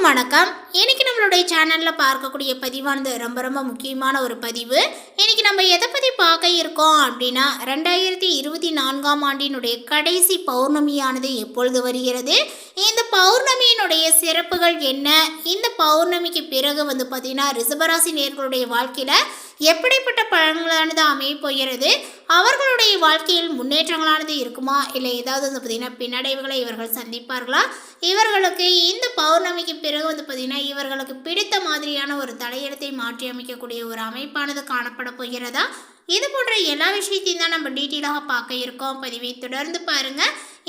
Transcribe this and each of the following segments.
வணக்கம். இன்னைக்கு நம்மளுடைய சேனல்ல பார்க்கக்கூடிய பதிவானது ரொம்ப முக்கியமான ஒரு பதிவு. இன்னைக்கு நம்ம எதை பத்தி பார்க்க இருக்கோம் அப்படின்னா 2024ஆம் ஆண்டினுடைய கடைசி பௌர்ணமியானது எப்பொழுது வருகிறது, இந்த பௌர்ணமியினுடைய சிறப்புகள் என்ன, இந்த பௌர்ணமிக்கு பிறகு பார்த்தீங்கன்னா ரிஷபராசி நேயர்களுடைய வாழ்க்கையில எப்படிப்பட்ட பலன்களானது அமைய போகிறது, அவர்களுடைய வாழ்க்கையில் முன்னேற்றங்களானது இருக்குமா, இல்லை ஏதாவது பார்த்தீங்கன்னா பின்னடைவுகளை இவர்கள் சந்திப்பார்களா, இவர்களுக்கு இந்த பௌர்ணமிக்கு பிறகு பார்த்தீங்கன்னா இவர்களுக்கு பிடித்த மாதிரியான ஒரு தலையெழுத்தை மாற்றி அமைக்கக்கூடிய ஒரு அமைப்பானது காணப்பட போகிறதா, இது போன்ற எல்லா விஷயத்தையும் தான் நம்ம டீட்டெயிலாக பார்க்க இருக்கோம். பதிவை தொடர்ந்து பாருங்க.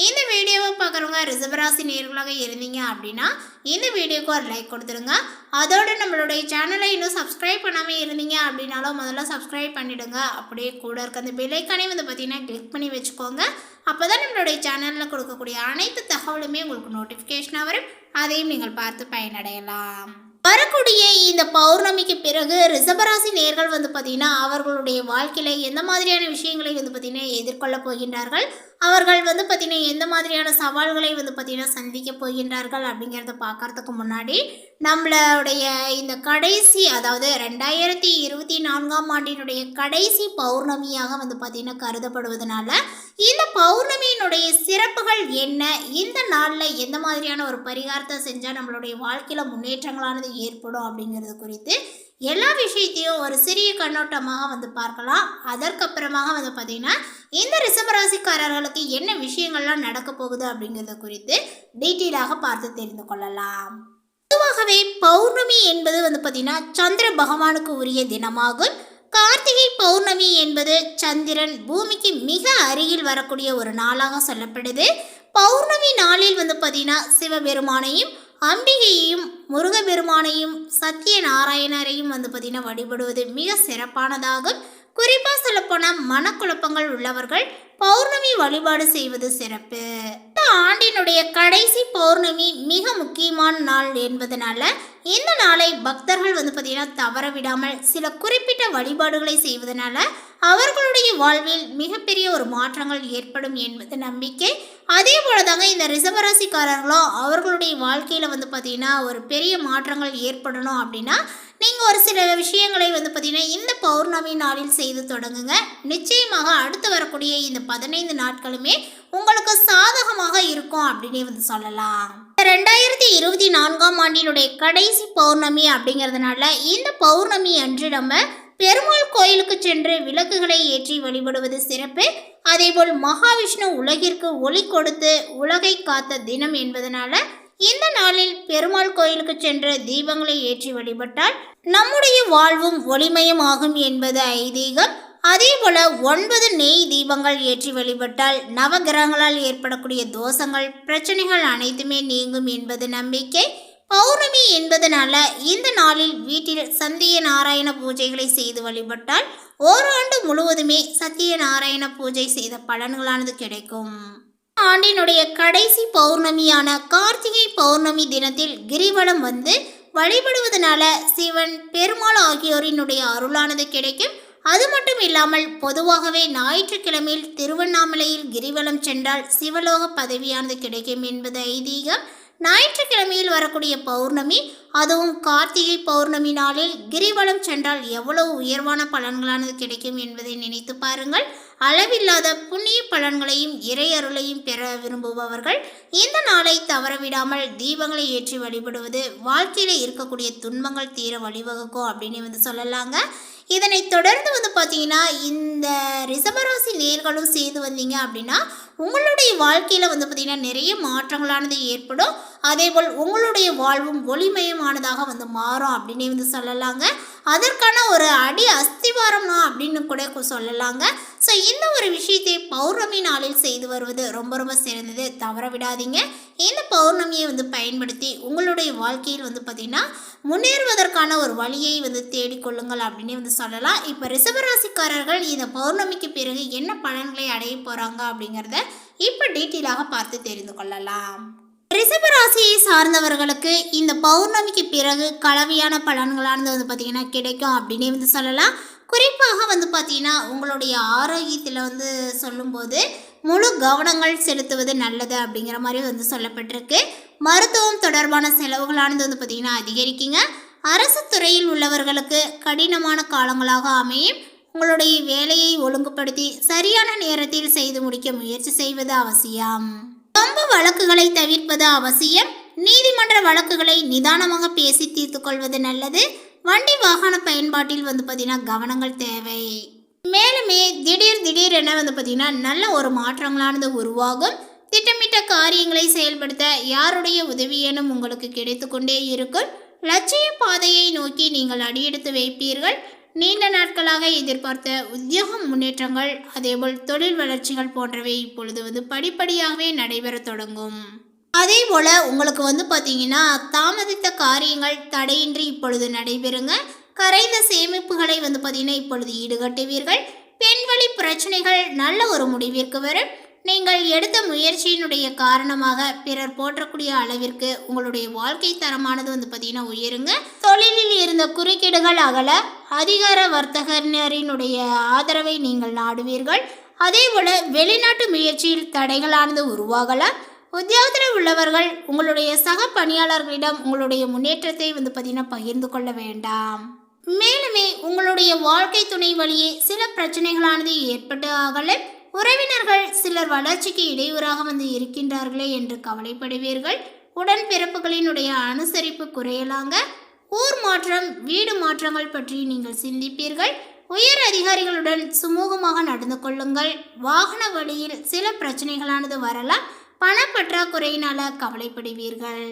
இந்த வீடியோவை பார்க்குறவங்க ரிஷபராசி நேயர்களாக இருந்தீங்க அப்படின்னா இந்த வீடியோக்கு ஒரு லைக் கொடுத்துருங்க. அதோடு நம்மளுடைய சேனலை இன்னும் சப்ஸ்கிரைப் பண்ணாமல் இருந்தீங்க அப்படின்னாலும் முதல்ல சப்ஸ்கிரைப் பண்ணிவிடுங்க. அப்படியே கூட இருக்க அந்த பெல் ஐக்கானே பார்த்தீங்கன்னா கிளிக் பண்ணி வச்சுக்கோங்க. அப்போ தான் நம்மளுடைய சேனலில் கொடுக்கக்கூடிய அனைத்து தகவலுமே உங்களுக்கு நோட்டிஃபிகேஷனாக வரும். அதையும் நீங்கள் பார்த்து பயனடையலாம். வரக்கூடிய இந்த பௌர்ணமிக்கு பிறகு ரிஷபராசி நேயர்கள் பார்த்தீங்கன்னா அவர்களுடைய வாழ்க்கையில் எந்த மாதிரியான விஷயங்களை பார்த்தீங்கன்னா எதிர்கொள்ள போகின்றார்கள், அவர்கள் பார்த்தீங்கன்னா எந்த மாதிரியான சவால்களை பார்த்தீங்கன்னா சந்திக்க போகின்றார்கள் அப்படிங்கிறத பார்க்கறதுக்கு முன்னாடி நம்மளுடைய இந்த கடைசி, அதாவது 2024ஆம் ஆண்டினுடைய கடைசி பௌர்ணமியாக பார்த்தீங்கன்னா கருதப்படுவதனால இந்த பௌர்ணமியினுடைய சிறப்புகள் என்ன, இந்த நாளில் எந்த மாதிரியான ஒரு பரிகாரத்தை செஞ்சால் நம்மளுடைய வாழ்க்கையில் முன்னேற்றங்களானது ஏற்படும் அப்படிங்கிறது குறித்து எல்லா விஷயத்தையும் ஒரு சிறிய கண்ணோட்டமாக பார்க்கலாம். அதற்கப்புறமாக பார்த்தீங்கன்னா இந்த ரிஷபராசிக்காரர்களுக்கு என்ன விஷயங்கள்லாம் நடக்க போகுது அப்படிங்கிறத குறித்து டீட்டெயிலாக பார்த்து தெரிந்து கொள்ளலாம். பொதுவாகவே பௌர்ணமி என்பது பார்த்தீங்கன்னா சந்திர பகவானுக்கு உரிய தினமாகும். கார்த்திகை பௌர்ணமி என்பது சந்திரன் பூமிக்கு மிக அருகில் வரக்கூடிய ஒரு நாளாக சொல்லப்படுது. பௌர்ணமி நாளில் பார்த்தீங்கன்னா சிவபெருமானையும் அம்பிகையையும் முருகபெருமானையும் சத்யநாராயணரையும் பார்த்தீங்கன்னா வழிபடுவது மிக சிறப்பானதாகும். குறிப்பாக சொல்லப்போனால் மனக்குழப்பங்கள் உள்ளவர்கள் பௌர்ணமி வழிபாடு செய்வது சிறப்பு. இந்த ஆண்டினுடைய கடைசி பௌர்ணமி மிக முக்கியமான நாள் என்பதனால இந்த நாளை பக்தர்கள் பார்த்தீங்கன்னா தவற விடாமல் சில குறிப்பிட்ட வழிபாடுகளை செய்வதனால அவர்களுடைய வாழ்வில் மிகப்பெரிய ஒரு மாற்றங்கள் ஏற்படும் என்பது நம்பிக்கை. அதே போல தாங்க இந்த ரிஷபராசிக்காரர்களும் அவர்களுடைய வாழ்க்கையில் பார்த்தீங்கன்னா ஒரு பெரிய மாற்றங்கள் ஏற்படணும் அப்படின்னா நீங்கள் ஒரு சில விஷயங்களை பார்த்தீங்கன்னா இந்த பௌர்ணமி நாளில் செய்து தொடங்குங்க. நிச்சயமாக அடுத்து வரக்கூடிய இந்த 15 நாட்களுமே உங்களுக்கு சாதகமாக இருக்கும் அப்படின்னு சொல்லலாம். 2024ஆம் ஆண்டினுடைய கடைசி பௌர்ணமி அப்படிங்கிறதுனால இந்த பௌர்ணமி அன்று நம்ம பெருமாள் கோயிலுக்கு சென்று விளக்குகளை ஏற்றி வழிபடுவது சிறப்பு. அதேபோல் மகாவிஷ்ணு உலகிற்கு ஒளி கொடுத்து உலகை காத்த தினம் என்பதனால இந்த நாளில் பெருமாள் கோயிலுக்கு சென்று தீபங்களை ஏற்றி வழிபட்டால் நம்முடைய வாழ்வும் ஒளிமயம் ஆகும் என்பது ஐதீகம். அதே போல 9 நெய் தீபங்கள் ஏற்றி வழிபட்டால் நவகிரகங்களால் ஏற்படக்கூடிய தோஷங்கள் பிரச்சனைகள் அனைத்துமே நீங்கும் என்பது நம்பிக்கை. பௌர்ணமி என்பதனால இந்த நாளில் வீட்டில் சத்தியநாராயண பூஜைகளை செய்து வழிபட்டால் ஓராண்டு முழுவதுமே சத்தியநாராயண பூஜை செய்த பலன்களானது கிடைக்கும். ஆண்டினுடைய கடைசி பௌர்ணமியான கார்த்திகை பௌர்ணமி தினத்தில் கிரிவலம் வழிபடுவதனால சிவன் பெருமாள் ஆகியோரினுடைய அருளானது கிடைக்கும். அது மட்டும் இல்லாமல் பொதுவாகவே ஞாயிற்றுக்கிழமையில் திருவண்ணாமலையில் கிரிவலம் சென்றால் சிவலோக பதவியானது கிடைக்கும் என்பது ஐதீகம். ஞாயிற்றுக்கிழமையில் வரக்கூடிய பௌர்ணமி, அதுவும் கார்த்திகை பௌர்ணமி நாளில் கிரிவலம் சென்றால் எவ்வளவு உயர்வான பலன்களானது கிடைக்கும் என்பதை நினைத்து பாருங்கள். அளவில்லாத புண்ணிய பலன்களையும் இறையருளையும் பெற விரும்புபவர்கள் இந்த நாளை தவறவிடாமல் தீபங்களை ஏற்றி வழிபடுவது வாழ்க்கையில் இருக்கக்கூடிய துன்பங்கள் தீர வழிவகுக்கும் அப்படின்னு சொல்லலாங்க. இதனை தொடர்ந்து பார்த்தீங்கன்னா இந்த ரிஷபராசி நேயர்களும் செய்து வந்தீங்க அப்படின்னா உங்களுடைய வாழ்க்கையில் பார்த்தீங்கன்னா நிறைய மாற்றங்களானது ஏற்படும். அதேபோல் உங்களுடைய வாழ்வும் ஒளிமயமானதாக மாறும் அப்படின்னு சொல்லலாங்க. அதற்கான ஒரு அடி அஸ்திவாரம் அப்படின்னு கூட சொல்லலாங்க. ஸோ இந்த ஒரு விஷயத்தை பௌர்ணமி நாளில் செய்து வருவது ரொம்ப சிறந்தது. தவற விடாதீங்க. இந்த பௌர்ணமியை பயன்படுத்தி உங்களுடைய வாழ்க்கையில் பார்த்தீங்கன்னா முன்னேறுவதற்கான ஒரு வழியை தேடிக்கொள்ளுங்கள் அப்படின்னு சொல்லலாம். இப்போ ரிஷபராசிக்காரர்கள் இந்த பௌர்ணமிக்கு பிறகு என்ன பலன்களை அடைய போகிறாங்க அப்படிங்கிறத இப்போ டீட்டெயிலாக பார்த்து தெரிந்து கொள்ளலாம். ரிஷபராசியை சார்ந்தவர்களுக்கு இந்த பௌர்ணமிக்கு பிறகு கலவையான பலன்களானது பார்த்தீங்கன்னா கிடைக்கும் அப்படின்னு சொல்லலாம். குறிப்பாக பார்த்தீங்கன்னா உங்களுடைய ஆரோக்கியத்தில் சொல்லும்போது முழு கவனங்கள் செலுத்துவது நல்லது அப்படிங்கிற மாதிரி வந்து சொல்லப்பட்டிருக்கு. மருத்துவம் தொடர்பான செலவுகளானது வந்து பார்த்திங்கன்னா அதிகரிக்குங்க. அரசு துறையில் உள்ளவர்களுக்கு கடினமான காலங்களாக அமையும். உங்களுடைய வேலையை ஒழுங்குபடுத்தி சரியான நேரத்தில் செய்து முடிக்க முயற்சி செய்வது அவசியம். வம்பு வழக்குகளை தவிர்ப்பது அவசியம். நீதிமன்ற வழக்குகளை நிதானமாக பேசி தீர்த்து கொள்வது நல்லது. வண்டி வாகன பயன்பாட்டில் வந்து பார்த்திங்கன்னா கவனங்கள் தேவை. மேலுமே திடீர் என வந்து பார்த்திங்கன்னா நல்ல ஒரு மாற்றங்களானது உருவாகும். திட்டமிட்ட காரியங்களை செயல்படுத்த யாருடைய உதவியேனும் உங்களுக்கு கிடைத்து கொண்டே இருக்கும். லட்சிய பாதையை நோக்கி நீங்கள் அடியெடுத்து வைப்பீர்கள். நீண்ட நாட்களாக எதிர்பார்த்த உத்தியோக முன்னேற்றங்கள் அதேபோல் தொழில் வளர்ச்சிகள் போன்றவை இப்பொழுது வந்து படிப்படியாகவே நடைபெற தொடங்கும். அதே போல் உங்களுக்கு வந்து பார்த்தீங்கன்னா தாமதித்த காரியங்கள் தடையின்றி இப்பொழுது நடைபெறுங்க. கரைந்த சேமிப்புகளை வந்து பார்த்தீங்கன்னா இப்பொழுது ஈடுகட்டுவீர்கள். பெண்வழி பிரச்சனைகள் நல்ல ஒரு முடிவிற்கு வரும். நீங்கள் எடுத்த முயற்சியினுடைய காரணமாக பிறர் போற்றக்கூடிய அளவிற்கு உங்களுடைய வாழ்க்கை தரமானது வந்து பார்த்தீங்கன்னா உயருங்க. தொழிலில் இருந்த குறுக்கீடுகள் அகல அதிகார வர்த்தகரினுடைய ஆதரவை நீங்கள் நாடுவீர்கள். அதே போல வெளிநாட்டு முயற்சியில் தடைகளானது உருவாகலாம். உத்தியோகத்தில் உள்ளவர்கள் உங்களுடைய சக பணியாளர்களிடம் உங்களுடைய முன்னேற்றத்தை வந்து பார்த்தீங்கன்னா பகிர்ந்து கொள்ள வேண்டாம். மேலுமே உங்களுடைய வாழ்க்கை துணை வழியே சில பிரச்சனைகளானது ஏற்பட்டு ஆகல. உறவினர்கள் சிலர் வளர்ச்சிக்கு இடையூறாக வந்து இருக்கின்றார்களே என்று கவலைப்படுவீர்கள். உடன்பிறப்புகளினுடைய அனுசரிப்பு குறையலாங்க. ஊர் மாற்றம் வீடு மாற்றங்கள் பற்றி நீங்கள் சிந்திப்பீர்கள். உயர் அதிகாரிகளுடன் சுமூகமாக நடந்து கொள்ளுங்கள். வாகன வழியில் சில பிரச்சனைகளானது வரலாம். பணப்பற்றாக்குறையினால கவலைப்படுவீர்கள்.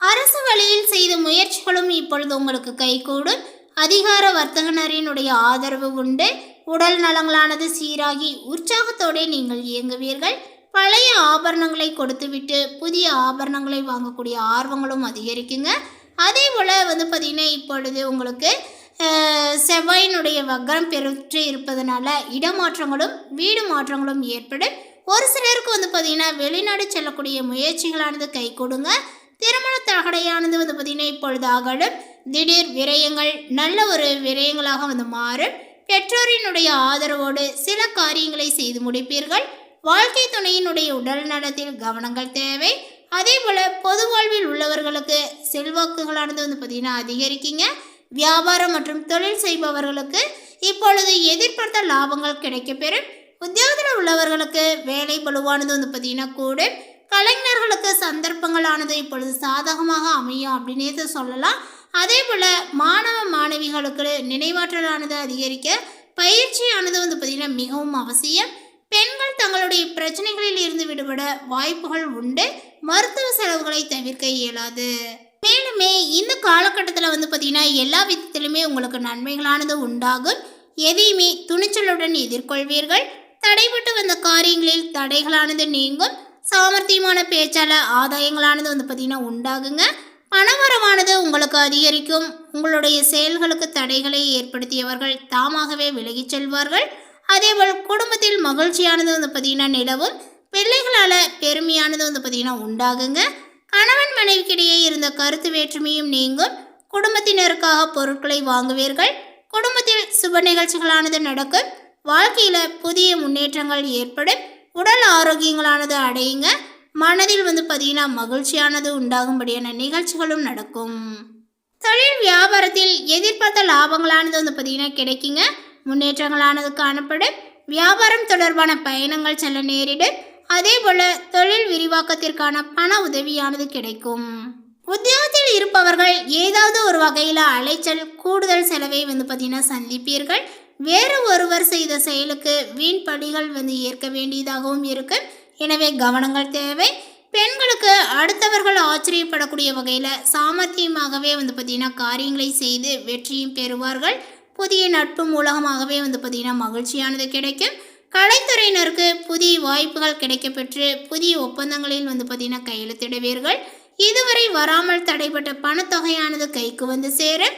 அரசு வழியில் செய்த முயற்சிகளும் இப்பொழுது உங்களுக்கு கைகூடும். அதிகார வர்த்தகனரினுடைய ஆதரவு உண்டு. உடல் நலங்களானது சீராகி உற்சாகத்தோடு நீங்கள் இயங்குவீர்கள். பழைய ஆபரணங்களை கொடுத்துவிட்டு புதிய ஆபரணங்களை வாங்கக்கூடிய ஆர்வங்களும் அதிகரிக்குங்க. அதே போல் வந்து பார்த்திங்கன்னா இப்பொழுது உங்களுக்கு செவ்வாயினுடைய வக்ரம் பெற்று இருப்பதனால இடமாற்றங்களும் வீடு மாற்றங்களும் ஏற்படும். ஒரு சிலருக்கு வந்து பார்த்திங்கன்னா வெளிநாடு செல்லக்கூடிய முயற்சிகளானது கை கொடுங்க. திருமண தகடையானது வந்து பார்த்திங்கன்னா இப்பொழுது அகலும். திடீர் விரயங்கள் நல்ல ஒரு விரயங்களாக வந்து மாறும். பெற்றோரினுடைய ஆதரவோடு சில காரியங்களை செய்து முடிப்பீர்கள். வாழ்க்கை துணையினுடைய உடல் நலத்தில் கவனங்கள் தேவை. அதே போல் பொது வாழ்வில் உள்ளவர்களுக்கு செல்வாக்குகளானது வந்து பார்த்திங்கன்னா அதிகரிக்குங்க. வியாபாரம் மற்றும் தொழில் செய்பவர்களுக்கு இப்பொழுது எதிர்பார்த்த லாபங்கள் கிடைக்கப்பெறும். உத்தியோகத்தில் உள்ளவர்களுக்கு வேலை பளுவானது வந்து பார்த்திங்கன்னா கூடும். கலைஞர்களுக்கு சந்தர்ப்பங்களானது இப்பொழுது சாதகமாக அமையும் அப்படின்னே சொல்லலாம். அதே போல் மாணவ மாணவிகளுக்கு நினைவாற்றலானது அதிகரிக்க பயிற்சியானது வந்து பார்த்திங்கன்னா மிகவும் அவசியம். பெண்கள் தங்களுடைய பிரச்சனைகளில் இருந்து விடுபட வாய்ப்புகள் உண்டு. மருத்துவ செலவுகளை தவிர்க்க இயலாது. மேலுமே இந்த காலகட்டத்தில் வந்து பார்த்திங்கன்னா எல்லா விதத்திலுமே உங்களுக்கு நன்மைகளானது உண்டாகும். எதையுமே துணிச்சலுடன் எதிர்கொள்வீர்கள். தடைபட்டு வந்த காரியங்களில் தடைகளானது நீங்கும். சாமர்த்தியமான பேச்சால ஆதாயங்களானது வந்து பார்த்திங்கன்னா உண்டாகுங்க. பணவரவானது உங்களுக்கு அதிகரிக்கும். உங்களுடைய செயல்களுக்கு தடைகளை ஏற்படுத்தியவர்கள் தாமாகவே விலகிச் செல்வார்கள். அதேபோல் குடும்பத்தில் மகிழ்ச்சியானது வந்து பார்த்திங்கன்னா நிலவும். பிள்ளைகளால் பெருமையானது வந்து பார்த்திங்கன்னா உண்டாகுங்க. கணவன் மனைவிக்கிடையே இருந்த கருத்து வேற்றுமையும் நீங்கும். குடும்பத்தினருக்காக பொருட்களை வாங்குவீர்கள். குடும்பத்தில் சுப நிகழ்ச்சிகளானது நடக்கும். வாழ்க்கையில் புதிய முன்னேற்றங்கள் ஏற்படும். உடல் ஆரோக்கியங்களானது அடையுங்க. மனதில் வந்து பார்த்திங்கன்னா மகிழ்ச்சியானது உண்டாகும்படியான நிகழ்ச்சிகளும் நடக்கும். தொழில் வியாபாரத்தில் எதிர்பார்த்த லாபங்களானது வந்து பார்த்திங்கன்னா கிடைக்குங்க. முன்னேற்றங்களானது காணப்படும். வியாபாரம் தொடர்பான பயணங்கள் செல்ல நேரிடும். அதே போல் தொழில் விரிவாக்கத்திற்கான பண உதவியானது கிடைக்கும். உத்தியோகத்தில் இருப்பவர்கள் ஏதாவது ஒரு வகையில் அலைச்சல் கூடுதல் செலவை வந்து பார்த்திங்கன்னா சந்திப்பீர்கள். வேறு ஒருவர் செய்த செயலுக்கு வீண் பழிகள் வந்து ஏற்க வேண்டியதாகவும் இருக்கும். எனவே கவனங்கள் தேவை. பெண்களுக்கு அடுத்தவர்கள் ஆச்சரியப்படக்கூடிய வகையில் சாமர்த்தியமாகவே வந்து பார்த்திங்கன்னா காரியங்களை செய்து வெற்றியும் பெறுவார்கள். புதிய நட்பு மூலமாகவே வந்து பார்த்திங்கன்னா மகிழ்ச்சியானது கிடைக்கும். கலைத்துறையினருக்கு புதிய வாய்ப்புகள் கிடைக்கப்பெற்று புதிய ஒப்பந்தங்களில் வந்து பார்த்திங்கன்னா கையெழுத்திடுவீர்கள். இதுவரை வராமல் தடைப்பட்ட பணத்தொகையானது கைக்கு வந்து சேரும்.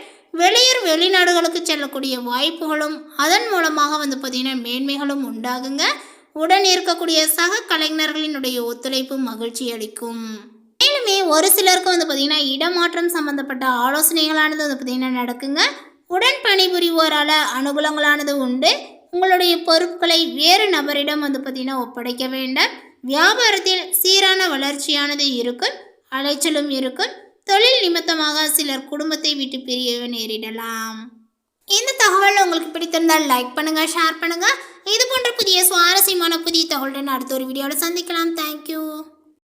வெளிநாடுகளுக்கு செல்லக்கூடிய வாய்ப்புகளும் அதன் மூலமாக வந்து பார்த்திங்கன்னா மேன்மைகளும் உண்டாகுங்க. உடன் இருக்கக்கூடிய சக கலைஞர்களினுடைய ஒத்துழைப்பு மகிழ்ச்சி அளிக்கும். மேலுமே ஒரு சிலருக்கு வந்து பார்த்திங்கன்னா இடமாற்றம் சம்பந்தப்பட்ட ஆலோசனைகளானது வந்து பார்த்திங்கன்னா நடக்குங்க. உடன் பணிபுரிவோரால் அனுகூலங்களானது உண்டு. உங்களுடைய பொருட்களை வேறு நபரிடம் பார்த்தீங்கன்னா ஒப்படைக்க வேண்டாம். வியாபாரத்தில் சீரான வளர்ச்சியானது இருக்கும், அலைச்சலும் இருக்கும். தொழில் நிமித்தமாக சிலர் குடும்பத்தை விட்டு பிரிய நேரிடலாம். இந்த தகவல் உங்களுக்கு பிடித்திருந்தால் லைக் பண்ணுங்க, ஷேர் பண்ணுங்க. இது போன்ற புதிய சுவாரஸ்யமான புதிய தகவலுடன் அடுத்த ஒரு வீடியோவில் சந்திக்கலாம். தேங்க்யூ.